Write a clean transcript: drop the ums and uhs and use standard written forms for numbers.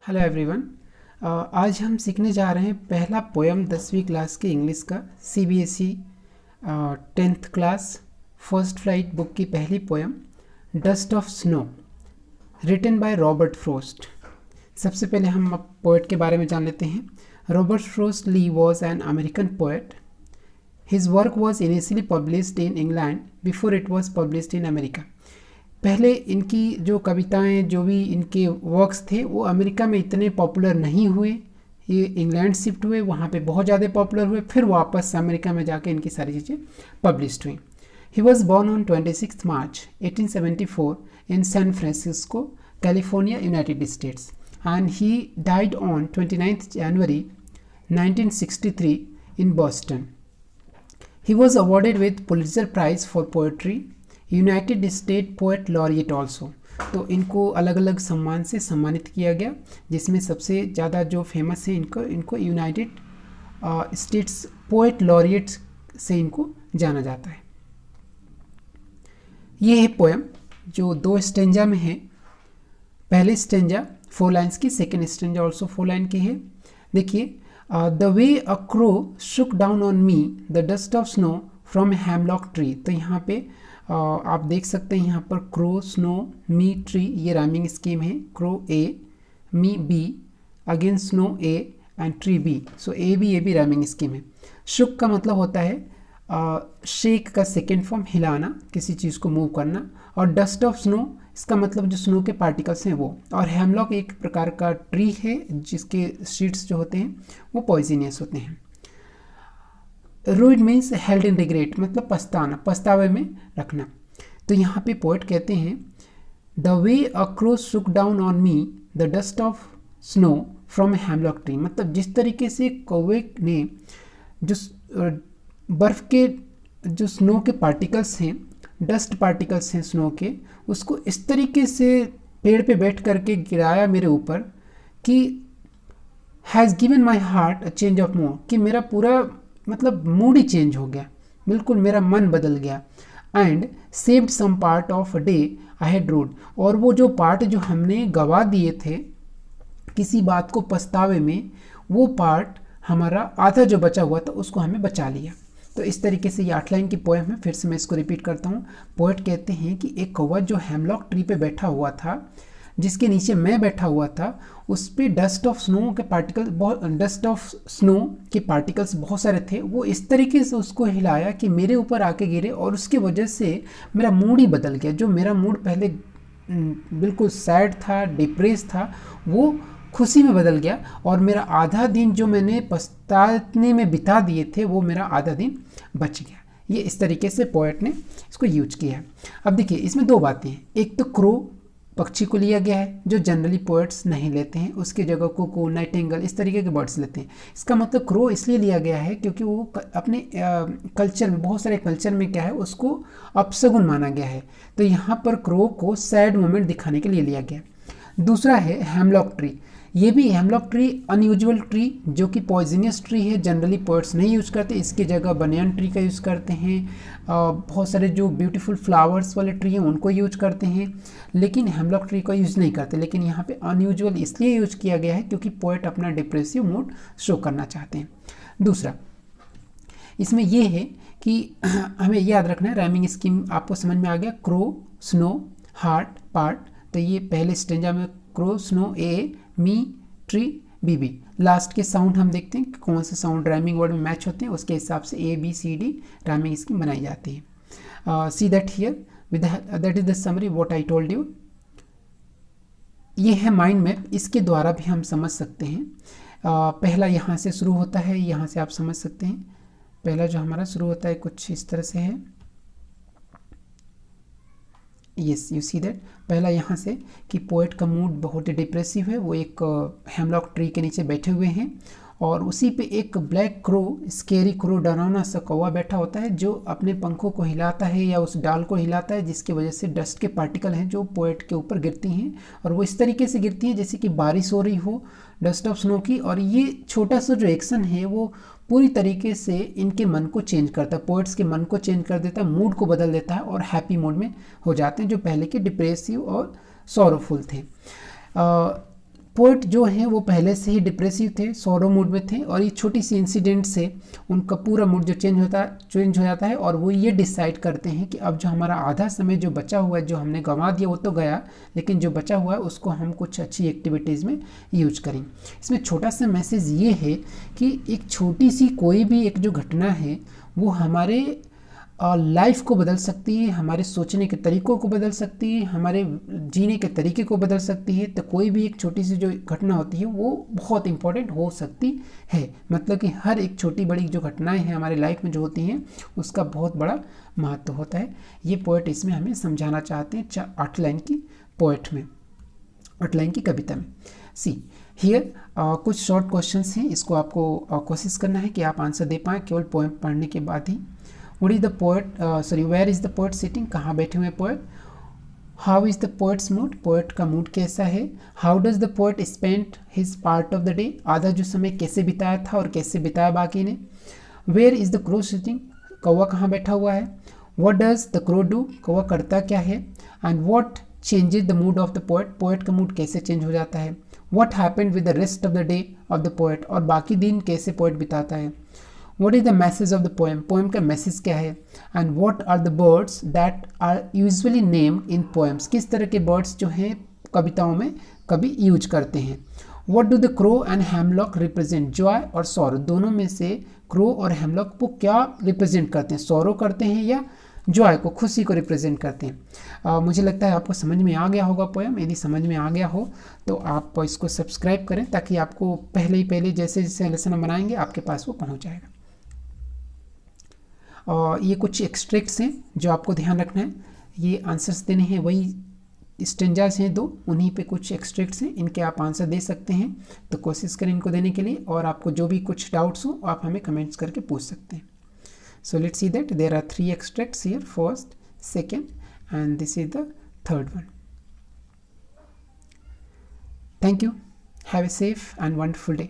Hello everyone. आज हम सीखने जा रहे हैं पहला पोएम 10वीं क्लास के इंग्लिश का CBSE 10th class first flight book की पहली poem dust of snow written by Robert Frost. सबसे पहले हम पोएट के बारे में जान लेते हैं। Robert Frost Lee was an American poet. His work was initially published in England before it was published in America. पहले इनकी जो कविताएं, जो भी इनके वर्क्स थे, वो अमेरिका में इतने पॉपुलर नहीं हुए। ये इंग्लैंड शिफ्ट हुए, वहाँ पे बहुत ज़्यादा पॉपुलर हुए, फिर वापस अमेरिका में जाके इनकी सारी चीज़ें पब्लिश्ड हुई। He was born on 26 March 1874 in San Francisco, California, United States, and he died on 29 January 1963 in Boston. He was awarded with Pulitzer Prize for Poetry, United state poet laureate also. तो इनको अलग अलग सम्मान से सम्मानित किया गया, जिसमें सबसे ज़्यादा जो फेमस है इनको यूनाइटेड स्टेट्स पोएट लॉरिएट से इनको जाना जाता है। ये है पोएम जो 2 स्टेंजा में है। पहले स्टेंजा 4 लाइन्स की, सेकेंड स्टेंजा ऑल्सो 4 लाइन की है। देखिए, the way a crow shook down on me the dust of snow from hemlock tree. तो यहाँ पे आप देख सकते हैं यहाँ पर क्रो, स्नो, मी, ट्री, ये राइमिंग स्कीम है। Crow A, me B, again snow A and tree B. So A B rhyming scheme है। शुक का मतलब होता है शेक का सेकेंड फॉर्म, हिलाना, किसी चीज़ को मूव करना। और डस्ट ऑफ स्नो, इसका मतलब जो स्नो के पार्टिकल्स हैं वो। और हेमलॉक एक प्रकार का ट्री है जिसके सीड्स जो होते हैं वो पॉइजनियस होते हैं। रूइड मीन्स हेल्ड इन रिग्रेट, मतलब पछताना, पछतावे में रखना। तो यहाँ पे पोएट कहते हैं the way a crow shook down on me the dust of snow from hemlock tree. मतलब जिस तरीके से कौवे ने जो बर्फ़ के जो स्नो के पार्टिकल्स हैं, डस्ट पार्टिकल्स हैं स्नो के, उसको इस तरीके से पेड़ पे बैठ करके गिराया मेरे ऊपर कि has given my heart a change of mood, कि मेरा पूरा मतलब मूड ही चेंज हो गया, बिल्कुल मेरा मन बदल गया। And saved some part of a day I had rued. और वो जो पार्ट जो हमने गवा दिए थे किसी बात को पछतावे में, वो पार्ट हमारा आधा जो बचा हुआ था उसको हमें बचा लिया। तो इस तरीके से ये 8 लाइन की पोएम है। फिर से मैं इसको रिपीट करता हूँ। पोएट कहते हैं कि एक कौवा जो हेमलॉक ट्री पे बैठा हुआ था, जिसके नीचे मैं बैठा हुआ था, उस पर डस्ट ऑफ स्नो के पार्टिकल्स बहुत सारे थे। वो इस तरीके से उसको हिलाया कि मेरे ऊपर आके गिरे, और उसकी वजह से मेरा मूड ही बदल गया। जो मेरा मूड पहले बिल्कुल सैड था, डिप्रेस था, वो खुशी में बदल गया। और मेरा आधा दिन जो मैंने पछताने में बिता दिए थे, वो मेरा आधा दिन बच गया। ये इस तरीके से पोएट ने इसको यूज किया है। अब देखिए, इसमें 2 बातें हैं। एक तो क्रो, पक्षी को लिया गया है जो जनरली पोएट्स नहीं लेते हैं, उसकी जगह कुकू, नाइटिंगेल, इस तरीके के बर्ड्स लेते हैं। इसका मतलब क्रो इसलिए लिया गया है क्योंकि वो अपने कल्चर में, बहुत सारे कल्चर में क्या है, उसको अपशगुन माना गया है। तो यहाँ पर क्रो को सैड मोमेंट दिखाने के लिए लिया गया। दूसरा है हेमलॉक ट्री। ये भी हेमलॉक ट्री अनयूजुअल ट्री, जो कि पॉइजनियस ट्री है, जनरली पोएट्स नहीं यूज़ करते। इसकी जगह बनियान ट्री का यूज़ करते हैं। बहुत सारे जो ब्यूटीफुल फ्लावर्स वाले ट्री हैं उनको यूज करते हैं, लेकिन हेमलॉक ट्री का यूज़ नहीं करते। लेकिन यहाँ पे अनयूजुअल इसलिए यूज किया गया है क्योंकि पोएट अपना डिप्रेसिव मूड शो करना चाहते हैं। दूसरा, इसमें यह है कि हमें याद रखना है, राइमिंग स्कीम आपको समझ में आ गया। Crow, snow, heart, part. तो ये पहले स्टेंजा में crow, snow, A, me, tree, B B. Last के साउंड हम देखते हैं कि कौन से साउंड राइमिंग वर्ड में मैच होते हैं, उसके हिसाब से A B C D rhyming scheme बनाई जाती है। See that here with that is the summary what I told you. ये है माइंड मैप, इसके द्वारा भी हम समझ सकते हैं। पहला यहाँ से शुरू होता है, यहाँ से आप समझ सकते हैं। पहला जो हमारा शुरू होता है कुछ इस तरह से है। Yes, you see that. पहला यहाँ से कि पोएट का मूड बहुत ही डिप्रेसिव है, वो एक हेमलॉक ट्री के नीचे बैठे हुए हैं, और उसी पे एक ब्लैक क्रो, स्केरी क्रो, डरावना सा कौवा बैठा होता है, जो अपने पंखों को हिलाता है या उस डाल को हिलाता है, जिसकी वजह से डस्ट के पार्टिकल हैं जो पोएट के ऊपर गिरती हैं, और वो इस तरीके से गिरती हैं जैसे कि बारिश हो रही हो डस्ट ऑफ स्नो की। और ये छोटा सा जो एक्शन है वो पूरी तरीके से इनके मन को चेंज करता है, पोएट्स के मन को चेंज कर देता है, मूड को बदल देता है, और हैप्पी मूड में हो जाते हैं, जो पहले के डिप्रेसिव और सॉरोफुल थे। पोएट जो हैं वो पहले से ही डिप्रेसिव थे, सॉरो मूड में थे, और ये छोटी सी इंसिडेंट से उनका पूरा मूड जो चेंज हो जाता है, और वो ये डिसाइड करते हैं कि अब जो हमारा आधा समय जो बचा हुआ है, जो हमने गंवा दिया वो तो गया, लेकिन जो बचा हुआ है उसको हम कुछ अच्छी एक्टिविटीज़ में यूज करें। इसमें छोटा सा मैसेज ये है कि एक छोटी सी कोई भी एक जो घटना है वो हमारे लाइफ को बदल सकती है, हमारे सोचने के तरीक़ों को बदल सकती है, हमारे जीने के तरीके को बदल सकती है। तो कोई भी एक छोटी सी जो घटना होती है वो बहुत इंपॉर्टेंट हो सकती है। मतलब कि हर एक छोटी बड़ी जो घटनाएं हैं हमारे लाइफ में जो होती हैं उसका बहुत बड़ा महत्व होता है। ये पोएट इसमें हमें समझाना चाहते हैं 8 लाइन की पोएट में, 8 लाइन की कविता में। सी हियर कुछ शॉर्ट क्वेश्चंस हैं, इसको आपको कोशिश करना है कि आप आंसर दे पाएँ केवल पोएम पढ़ने के बाद ही। What is the poet? Where is the poet sitting? कहाँ बैठे हुए poet? How is the poet's mood? Poet का मूड कैसा है? How does the poet spend his part of the day? आधा जो समय कैसे बिताया था और कैसे बिताया बाकी ने? Where is the crow sitting? कौवा कहाँ बैठा हुआ है? What does the crow do? कौवा करता क्या है? And what changes the mood of the poet? Poet का मूड कैसे चेंज हो जाता है? What happened with the rest of the day of the poet? और बाकी दिन कैसे पोएट बिताता है? What is the message of the poem? Poem का मैसेज क्या है? And what are the birds that are usually named in poems? किस तरह के बर्ड्स जो हैं कविताओं में कभी यूज करते हैं? What do the crow and hemlock represent? Joy और सौरो दोनों में से क्रो और हेमलॉक को क्या रिप्रेजेंट करते हैं? सौरो करते हैं या जॉय को, खुशी को रिप्रेजेंट करते हैं? मुझे लगता है आपको समझ में आ गया होगा पोएम। यदि समझ में आ गया हो तो आप इसको सब्सक्राइब करें ताकि आपको पहले जैसे जैसे लेसन हम बनाएंगे आपके पास वो पहुँच जाएगा। और ये कुछ एक्सट्रैक्ट्स हैं जो आपको ध्यान रखना है, ये आंसर्स देने हैं, वही स्टेंजास हैं 2, उन्हीं पे कुछ एक्सट्रैक्ट्स हैं, इनके आप आंसर दे सकते हैं। तो कोशिश करें इनको देने के लिए, और आपको जो भी कुछ डाउट्स हो आप हमें कमेंट्स करके पूछ सकते हैं। So let's see that there are 3 extracts here, first, second and this is the third one. Thank you, have a safe and wonderful day.